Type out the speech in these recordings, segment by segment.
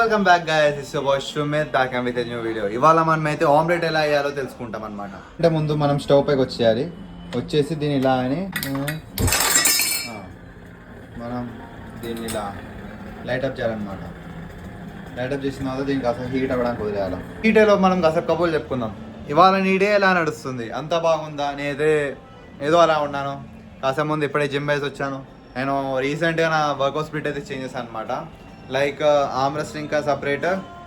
Welcome back guys, it's your boy Sumit back with a new video. ఇవాళ మనం అయితే omelette ఎలా వేయాలో తెలుసుకుంటాం అనమాట. అంటే ముందు మనం స్టవ్ పైకి వచ్చేసి దీన్ని ఇలా అని మనం దీన్ని ఇలా లైట్ అప్ చేయాలన్నమాట. లైట్ అప్ చేసిన తర్వాత దీనికి కాసేపు హీట్ అవ్వడానికి వదిలేయాలి. హీట్ అయ్యేలో మనం కాసేపు కబుర్లు చెప్పుకుందాం. ఇవాళ నీ డే ఎలా నడుస్తుంది, అంతా బాగుందా? నేనైతే ఏదో అలా ఉన్నాను. కాసేపు ముందు ఇప్పుడే జిమ్ వేసి వచ్చాను. నేను రీసెంట్గా నా వర్కౌట్ స్ప్లిట్ అయితే చేంజ్ చేశాను అనమాట. లైక్ ఆర్మ్ రెస్లింగ్ ఇంకా సపరేట్,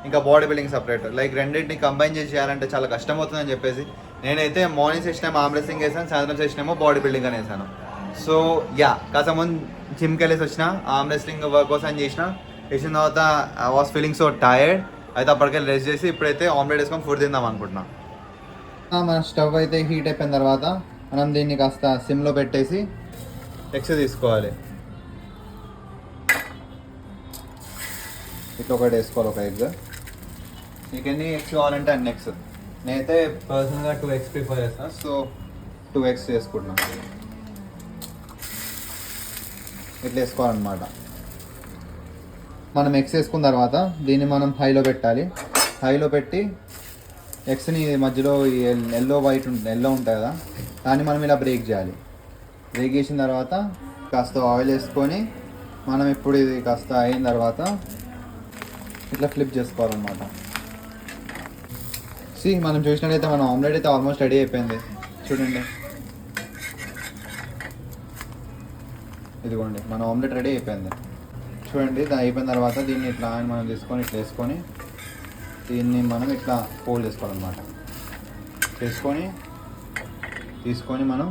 ఇంకా బాడీ బిల్డింగ్ సపరేట్. లైక్ రెండింటిని కంబైన్ చేసి చేయాలంటే చాలా కష్టం అవుతుందని చెప్పేసి నేనైతే మార్నింగ్ సెషన్ ఏమో ఆర్మ్ రెస్లింగ్ వేసాను, సాయంత్రం సెషన్ ఏమో బాడీ బిల్డింగ్ అని వేసాను. సో కాసేపు ముందు జిమ్కి వెళ్ళేసి వచ్చిన, ఆర్మ్ రెస్లింగ్ వర్కౌట్స్ అని చేసిన తర్వాత I was feeling so tired. అయితే అప్పటికెళ్ళి రెస్ట్ చేసి ఇప్పుడైతే ఆమ్లెట్ వేసుకొని ఫుడ్ తిందాం అనుకుంటున్నా. మన స్టవ్ అయితే హీట్ అయిపోయిన తర్వాత మనం దీన్ని కాస్త సిమ్లో పెట్టేసి ఎగ్స్ తీసుకోవాలి. ఇట్లా ఒకటి వేసుకోవాలి, ఒక ఎగ్. మీకు ఎన్ని ఎగ్స్ కావాలంటే అన్ని ఎగ్స్. నేనైతే పర్సనల్గా 2 eggs ప్రిఫర్ చేస్తాను, సో 2 eggs వేసుకుంటున్నాను. ఇట్లా వేసుకోవాలన్నమాట. మనం ఎగ్స్ వేసుకున్న తర్వాత దీన్ని మనం హైలో పెట్టాలి. హైలో పెట్టి ఎగ్స్ని మధ్యలో ఎల్లో వైట్ ఉంటుంది, ఎల్లో ఉంటుంది కదా, దాన్ని మనం ఇలా బ్రేక్ చేయాలి. బ్రేక్ చేసిన తర్వాత కాస్త ఆయిల్ వేసుకొని మనం ఇప్పుడు ఇది కాస్త అయిన తర్వాత ఇట్లా ఫ్లిప్ చేసుకోవాలన్నమాట. మనం చూసినట్టయితే మన ఆమ్లెట్ అయితే ఆల్మోస్ట్ రెడీ అయిపోయింది. చూడండి, ఇదిగోండి మన ఆమ్లెట్ రెడీ అయిపోయింది. చూడండి, ఇది అయిపోయిన తర్వాత దీన్ని ఇట్లా మనం తీసుకొని ఇట్లా వేసుకొని దీన్ని మనం ఇట్లా ఫోల్డ్ చేసుకోవాలన్నమాట. తీసుకొని మనం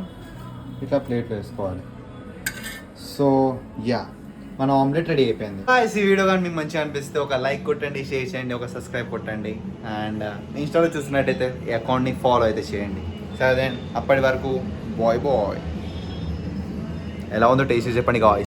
ఇట్లా ప్లేట్లో వేసుకోవాలి. సో మన ఆమ్లెట్ రెడీ అయిపోయింది. ఈ వీడియో కానీ మీకు మంచిగా అనిపిస్తే ఒక లైక్ కొట్టండి, షేర్ చేయండి, ఒక సబ్స్క్రైబ్ కొట్టండి. అండ్ ఇన్స్టాలో చూస్తున్నట్టయితే ఈ అకౌంట్ని ఫాలో అయితే చేయండి. సరే, అప్పటి వరకు బాయ్. ఎలా ఉందో టేస్ట్ చెప్పండి గాయ్స్.